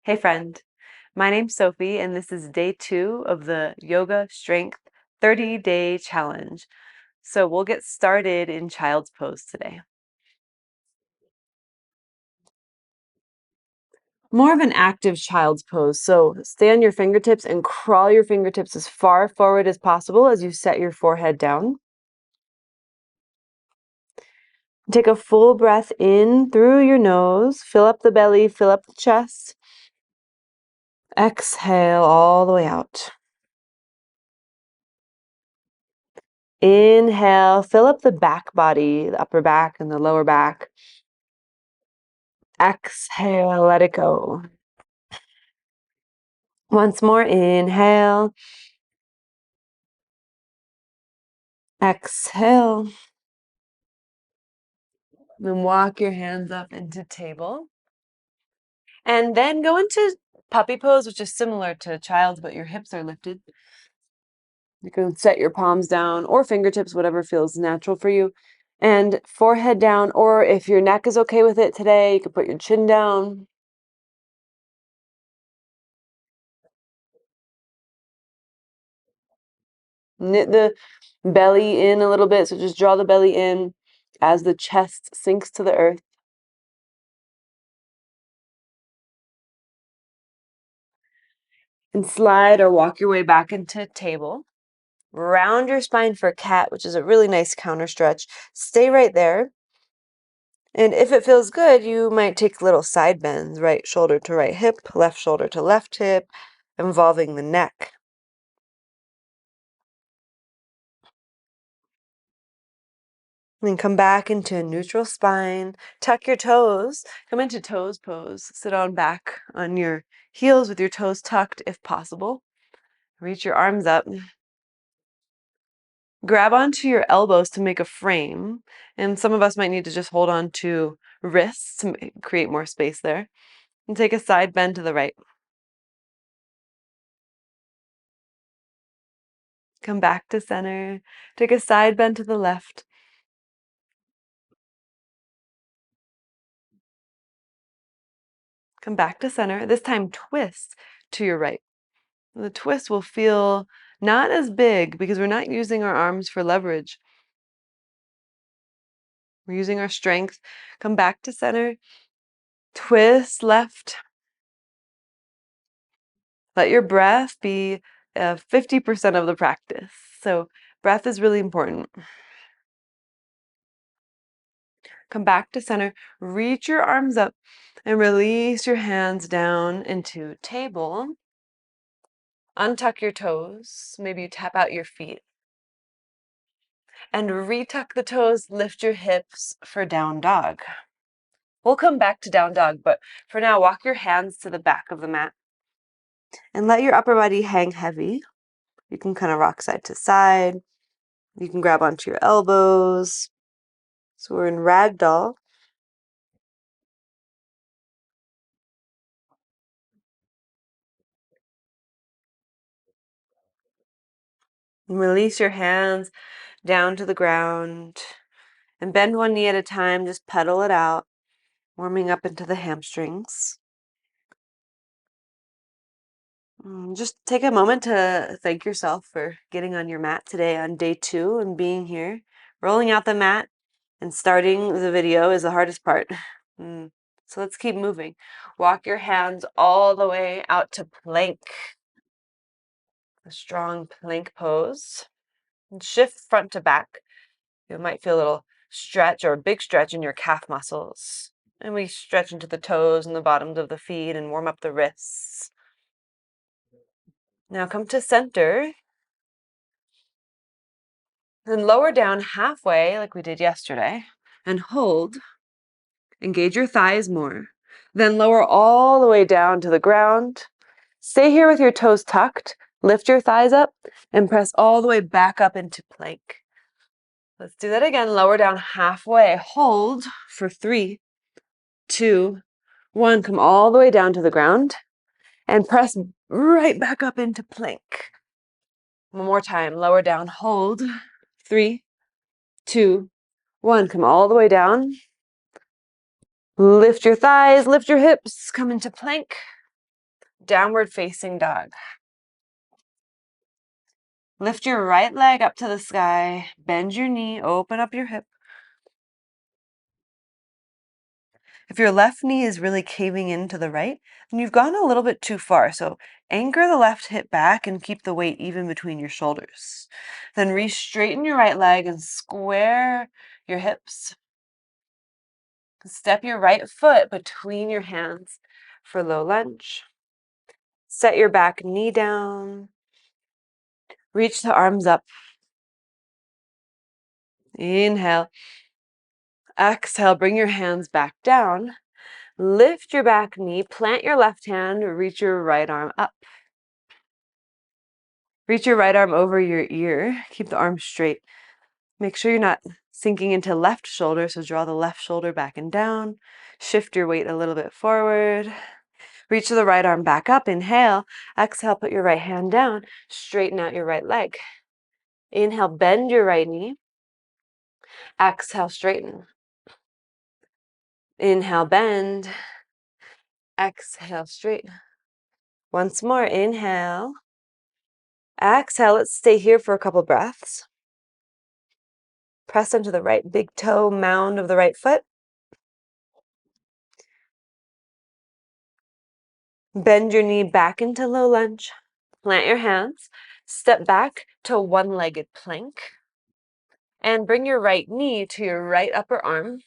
Hey friend, my name's Sophie and this is day 2 of the Yoga Strength 30-day challenge. So we'll get started in child's pose today. More of an active child's pose. So stay on your fingertips and crawl your fingertips as far forward as possible as you set your forehead down. Take a full breath in through your nose, fill up the belly, fill up the chest. Exhale all the way out. Inhale, fill up the back body, the upper back and the lower back. Exhale, let it go. Once more, inhale. Exhale. Then walk your hands up into table. And then go into puppy pose, which is similar to child's, but your hips are lifted. You can set your palms down or fingertips, whatever feels natural for you. And forehead down, or if your neck is okay with it today, you can put your chin down. Knit the belly in a little bit, so just draw the belly in as the chest sinks to the earth. And slide or walk your way back into table. Round your spine for cat, which is a really nice counter stretch. Stay right there. And if it feels good, you might take little side bends, right shoulder to right hip, left shoulder to left hip, involving the neck. Then come back into a neutral spine. Tuck your toes. Come into toes pose. Sit on back on your heels with your toes tucked if possible. Reach your arms up. Grab onto your elbows to make a frame. And some of us might need to just hold on to wrists to create more space there. And take a side bend to the right. Come back to center. Take a side bend to the left. Come back to center. This time twist to your right. The twist will feel not as big because we're not using our arms for leverage. We're using our strength. Come back to center. Twist left. Let your breath be 50% of the practice. So breath is really important. Come back to center. Reach your arms up and release your hands down into table. Untuck your toes. Maybe you tap out your feet. And retuck the toes, lift your hips for down dog. We'll come back to down dog, but for now, walk your hands to the back of the mat. And let your upper body hang heavy. You can kind of rock side to side. You can grab onto your elbows. So we're in ragdoll. And release your hands down to the ground. And bend one knee at a time, just pedal it out, warming up into the hamstrings. Just take a moment to thank yourself for getting on your mat today on day 2 and being here. Rolling out the mat and starting the video is the hardest part. So let's keep moving. Walk your hands all the way out to plank. A strong plank pose. And shift front to back. You might feel a little stretch or a big stretch in your calf muscles. And we stretch into the toes and the bottoms of the feet and warm up the wrists. Now come to center. Then lower down halfway like we did yesterday and hold. Engage your thighs more. Then lower all the way down to the ground. Stay here with your toes tucked. Lift your thighs up and press all the way back up into plank. Let's do that again. Lower down halfway. Hold for 3, 2, 1. Come all the way down to the ground and press right back up into plank. One more time. Lower down. Hold. 3, 2, 1. Come all the way down. Lift your thighs, lift your hips, come into plank. Downward facing dog. Lift your right leg up to the sky, bend your knee, open up your hip. If your left knee is really caving into the right, then you've gone a little bit too far. So anchor the left hip back and keep the weight even between your shoulders. Then re-straighten your right leg and square your hips. Step your right foot between your hands for low lunge. Set your back knee down. Reach the arms up. Inhale. Exhale, bring your hands back down. Lift your back knee, plant your left hand, reach your right arm up. Reach your right arm over your ear. Keep the arm straight. Make sure you're not sinking into left shoulder, so draw the left shoulder back and down. Shift your weight a little bit forward. Reach the right arm back up. Inhale. Exhale, put your right hand down. Straighten out your right leg. Inhale, bend your right knee. Exhale, straighten. Inhale, bend. Exhale, straighten. Once more, inhale. Exhale, let's stay here for a couple breaths. Press into the right big toe mound of the right foot. Bend your knee back into low lunge. Plant your hands. Step back to one-legged plank. And bring your right knee to your right upper arm.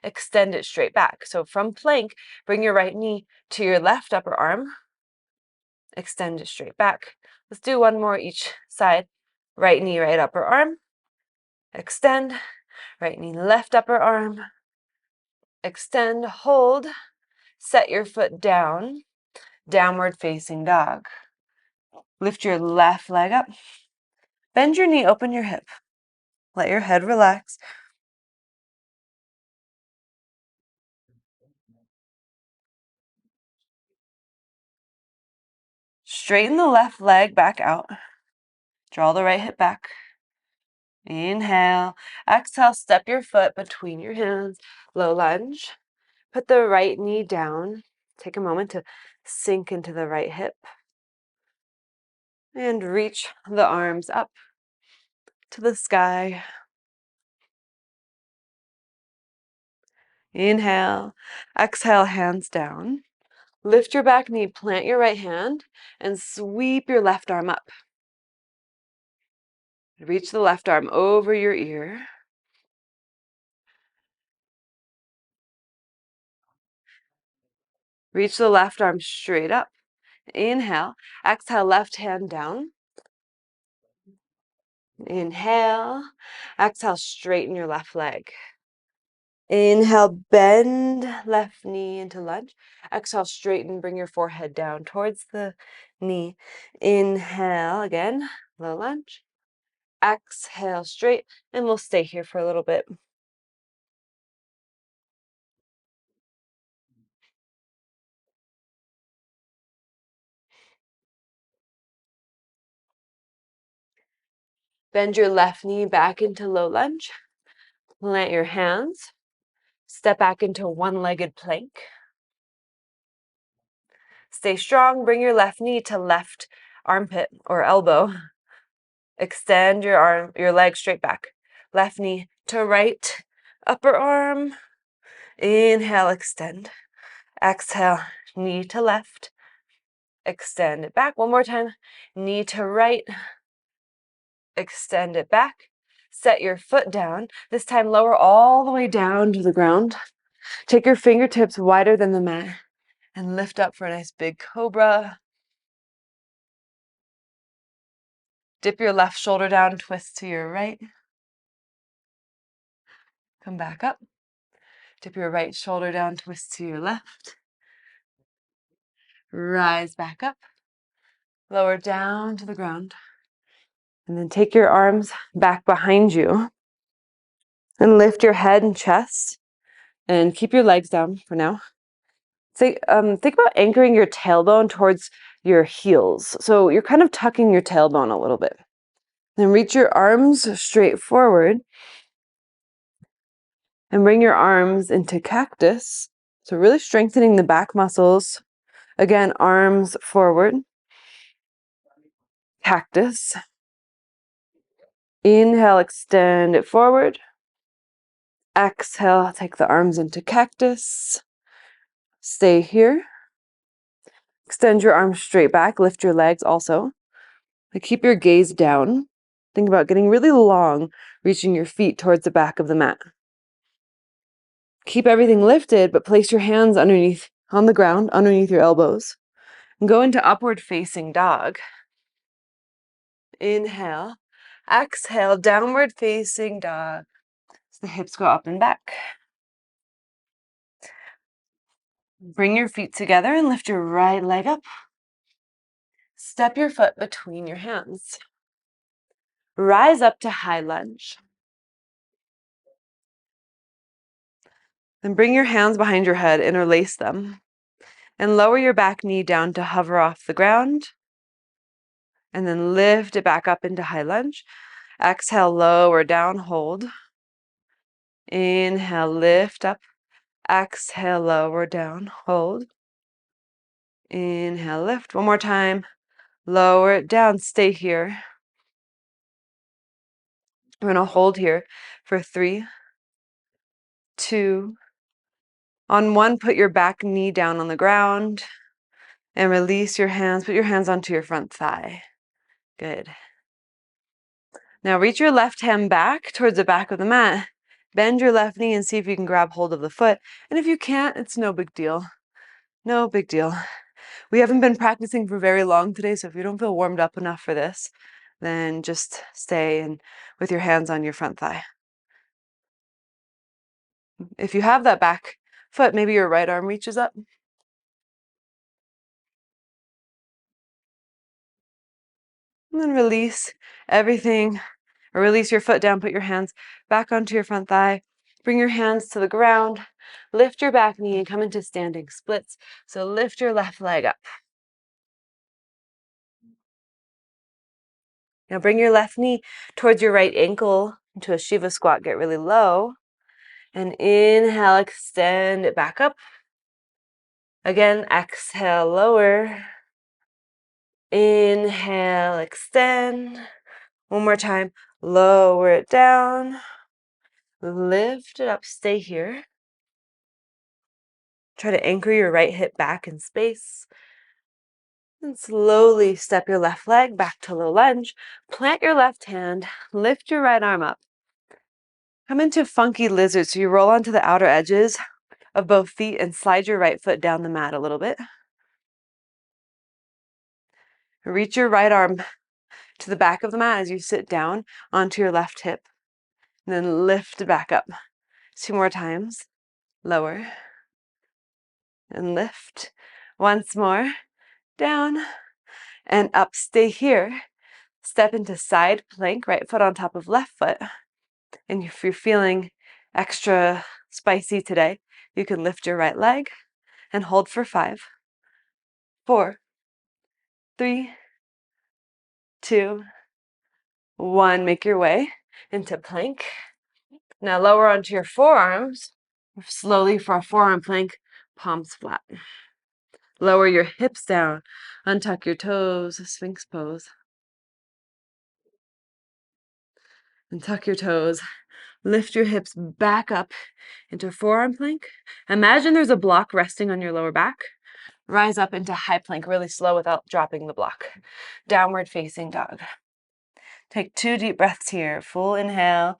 Extend it straight back. So from plank, bring your right knee to your left upper arm. Extend it straight back. Let's do one more each side. Right knee, right upper arm. Extend. Right knee, left upper arm. Extend, hold. Set your foot down. Downward facing dog. Lift your left leg up. Bend your knee, open your hip. Let your head relax. Straighten the left leg back out. Draw the right hip back. Inhale. Exhale, step your foot between your hands. Low lunge. Put the right knee down. Take a moment to sink into the right hip. And reach the arms up to the sky. Inhale. Exhale, hands down. Lift your back knee, plant your right hand, and sweep your left arm up. Reach the left arm over your ear. Reach the left arm straight up. Inhale. Exhale, left hand down. Inhale. Exhale, straighten your left leg. Inhale, bend left knee into lunge. Exhale, straighten, bring your forehead down towards the knee. Inhale again, low lunge. Exhale, straight, and we'll stay here for a little bit. Bend your left knee back into low lunge. Plant your hands. Step back into one-legged plank. Stay strong. Bring your left knee to left armpit or elbow. Extend your leg straight back. Left knee to right upper arm. Inhale, extend. Exhale, knee to left. Extend it back. One more time. Knee to right. Extend it back. Set your foot down. This time lower all the way down to the ground. Take your fingertips wider than the mat and lift up for a nice big cobra. Dip your left shoulder down, twist to your right. Come back up. Dip your right shoulder down, twist to your left. Rise back up. Lower down to the ground. And then take your arms back behind you and lift your head and chest and keep your legs down for now. Think about anchoring your tailbone towards your heels. So you're kind of tucking your tailbone a little bit. Then reach your arms straight forward and bring your arms into cactus. So really strengthening the back muscles Again, arms forward. Cactus. Inhale, extend it forward. Exhale, take the arms into cactus. Stay here. Extend your arms straight back. Lift your legs also. Keep your gaze down. Think about getting really long, reaching your feet towards the back of the mat. Keep everything lifted, but place your hands underneath, on the ground, underneath your elbows. And go into upward facing dog. Inhale. Exhale, downward facing dog. So the hips go up and back. Bring your feet together and lift your right leg up. Step your foot between your hands. Rise up to high lunge. Then bring your hands behind your head, interlace them, and lower your back knee down to hover off the ground. And then lift it back up into high lunge. Exhale, lower down, hold. Inhale, lift up. Exhale, lower down, hold. Inhale, lift. One more time. Lower it down, stay here. We're going to hold here for 3, 2. On 1, put your back knee down on the ground and release your hands. Put your hands onto your front thigh. Good. Now reach your left hand back towards the back of the mat. Bend your left knee and see if you can grab hold of the foot. And if you can't, it's no big deal. No big deal. We haven't been practicing for very long today, so if you don't feel warmed up enough for this, then just stay and with your hands on your front thigh. If you have that back foot, maybe your right arm reaches up. And then release everything, or release your foot down, put your hands back onto your front thigh. Bring your hands to the ground, lift your back knee and come into standing splits. So lift your left leg up. Now bring your left knee towards your right ankle into a Shiva squat. Get really low. And inhale, extend it back up. Again, exhale, lower. Inhale, extend. One more time, lower it down. Lift it up, stay here. Try to anchor your right hip back in space. And slowly step your left leg back to low lunge. Plant your left hand, lift your right arm up. Come into funky lizard, so you roll onto the outer edges of both feet and slide your right foot down the mat a little bit. Reach your right arm to the back of the mat as you sit down onto your left hip. And then lift back up. 2 more times. Lower. And lift. Once more. Down. And up. Stay here. Step into side plank, right foot on top of left foot. And if you're feeling extra spicy today, you can lift your right leg and hold for 5, 4, 3, 2, 1. Make your way into plank. Now lower onto your forearms. Slowly for a forearm plank, palms flat. Lower your hips down. Untuck your toes, Sphinx pose. And tuck your toes. Lift your hips back up into forearm plank. Imagine there's a block resting on your lower back. Rise up into high plank, really slow without dropping the block. Downward facing dog. Take 2 deep breaths here. Full inhale.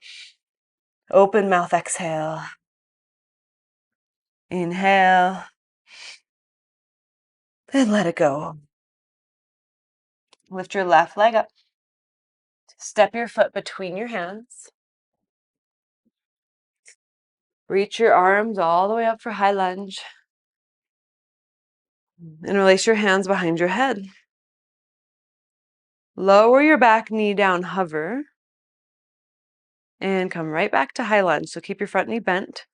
Open mouth exhale. Inhale. And let it go. Lift your left leg up. Step your foot between your hands. Reach your arms all the way up for high lunge. And release your hands behind your head. Lower your back knee down, hover. And come right back to high lunge. So keep your front knee bent.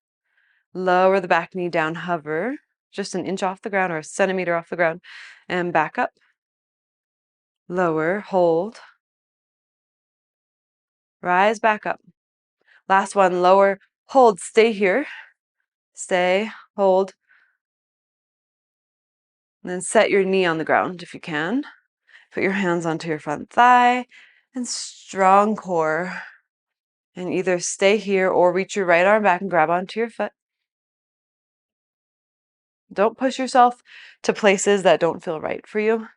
Lower the back knee down, hover. Just an inch off the ground or a centimeter off the ground. And back up. Lower, hold. Rise back up. Last one, lower, hold, stay here. Stay, hold. And then set your knee on the ground if you can. Put your hands onto your front thigh and strong core. And either stay here or reach your right arm back and grab onto your foot. Don't push yourself to places that don't feel right for you.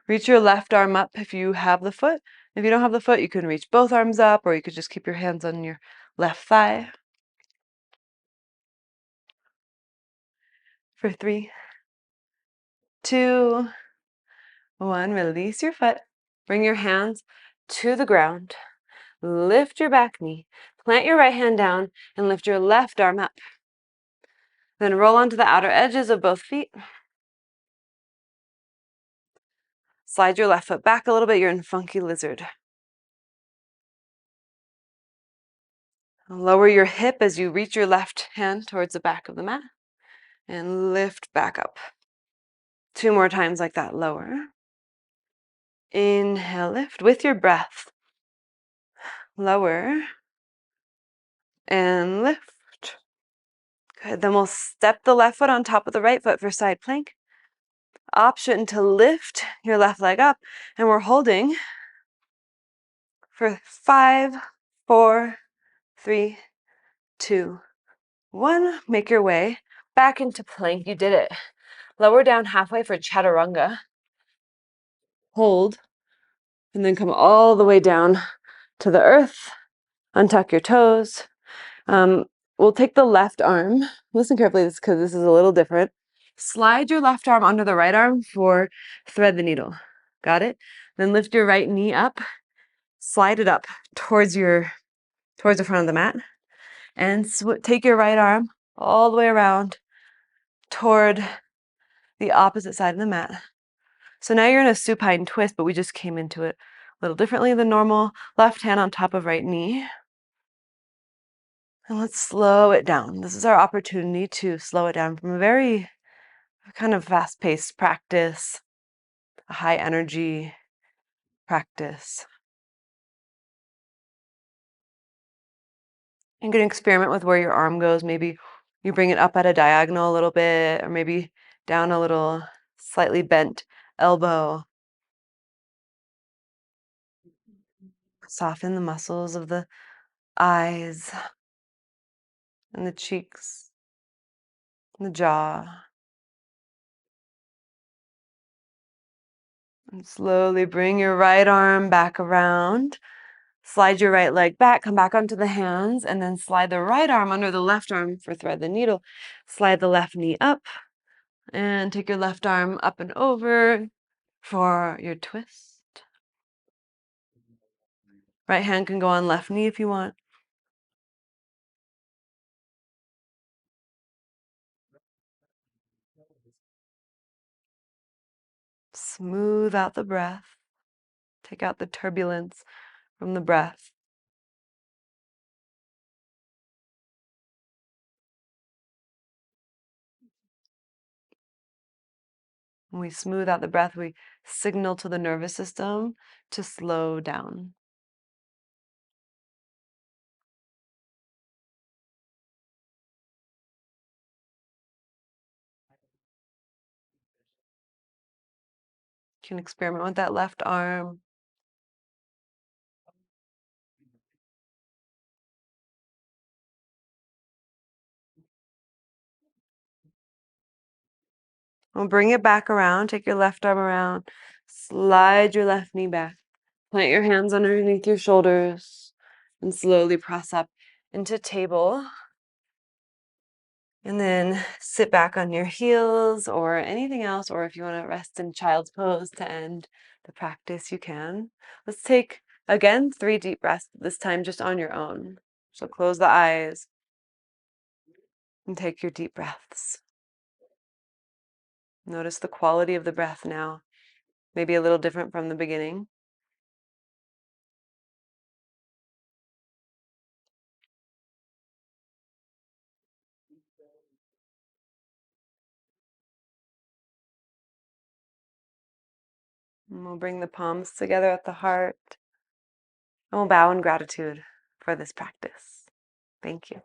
Reach your left arm up if you have the foot. If you don't have the foot, you can reach both arms up, or you could just keep your hands on your left thigh. For 3, 2, 1, release your foot. Bring your hands to the ground. Lift your back knee. Plant your right hand down and lift your left arm up. Then roll onto the outer edges of both feet. Slide your left foot back a little bit. You're in funky lizard. Lower your hip as you reach your left hand towards the back of the mat and lift back up. 2 more times like that. Lower. Inhale, lift with your breath. Lower and lift. Good. Then we'll step the left foot on top of the right foot for side plank. Option to lift your left leg up, and we're holding for 5, 4, 3, 2, 1. Make your way back into plank. You did it. Lower down halfway for chaturanga. Hold, and then come all the way down to the earth. Untuck your toes. We'll take the left arm. Listen carefully because this is a little different. Slide your left arm under the right arm for thread the needle. Got it? Then lift your right knee up. Slide it up towards the front of the mat. And take your right arm all the way around toward the opposite side of the mat. So now you're in a supine twist, but we just came into it a little differently than normal. Left hand on top of right knee. And let's slow it down. This is our opportunity to slow it down from a very kind of fast-paced practice, a high energy practice. You can experiment with where your arm goes. Maybe you bring it up at a diagonal a little bit, or maybe down a little, slightly bent elbow. Soften the muscles of the eyes and the cheeks and the jaw. And slowly bring your right arm back around. Slide your right leg back, come back onto the hands, and then slide the right arm under the left arm for thread the needle. Slide the left knee up, and take your left arm up and over for your twist. Right hand can go on left knee if you want. Smooth out the breath. Take out the turbulence from the breath. When we smooth out the breath, we signal to the nervous system to slow down. You can experiment with that left arm. We'll bring it back around. Take your left arm around. Slide your left knee back. Plant your hands underneath your shoulders and slowly press up into table. And then sit back on your heels or anything else, or if you want to rest in child's pose to end the practice, you can. Let's take, again, 3 deep breaths, this time just on your own. So close the eyes and take your deep breaths. Notice the quality of the breath now, maybe a little different from the beginning. And we'll bring the palms together at the heart. And we'll bow in gratitude for this practice. Thank you.